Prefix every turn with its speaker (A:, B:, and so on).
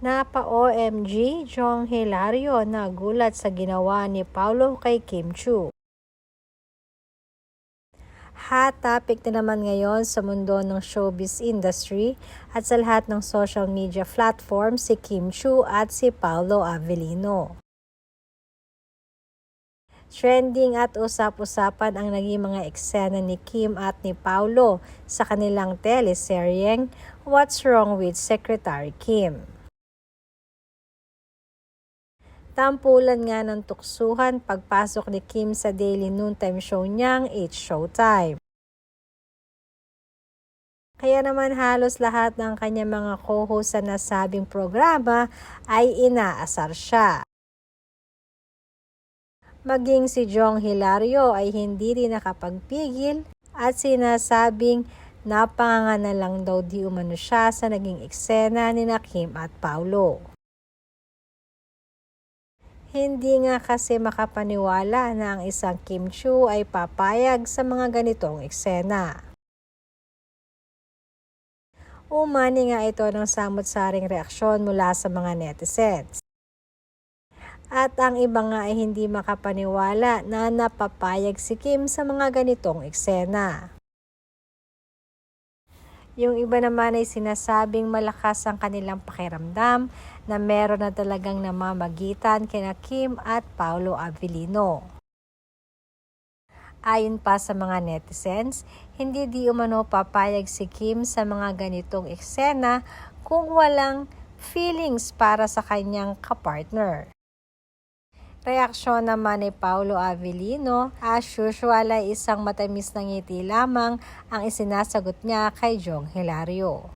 A: Napa-OMG, Jong Hilario nagulat sa ginawa ni Paulo kay Kim Chiu. Hot topic na naman ngayon sa mundo ng showbiz industry at sa lahat ng social media platform si Kim Chiu at si Paolo Avellino. Trending at usap-usapan ang naging mga eksena ni Kim at ni Paolo sa kanilang teleseryeng What's Wrong with Secretary Kim. Tampulan nga ng tuksuhan pagpasok ni Kim sa daily noontime show niyang It's Showtime. Kaya naman halos lahat ng kanyang mga co-host sa nasabing programa ay inaasar siya. Maging si Jong Hilario ay hindi rin nakapagpigil at sinasabing napanganga na lang daw di umano siya sa naging eksena ni Kim at Paolo. Hindi nga kasi makapaniwala na ang isang Kim Chiu ay papayag sa mga ganitong eksena. Umani nga ito ng samot-saring reaksyon mula sa mga netizens. At ang iba nga ay hindi makapaniwala na napapayag si Kim sa mga ganitong eksena. Yung iba naman ay sinasabing malakas ang kanilang pakiramdam na meron na talagang namamagitan kina Kim at Paolo Avellino. Ayon pa sa mga netizens, hindi di umano papayag si Kim sa mga ganitong eksena kung walang feelings para sa kanyang kapartner. Reaksyon naman ni Paolo Avellino, as usual ay isang matamis na ngiti lamang ang isinasagot niya kay Jong Hilario.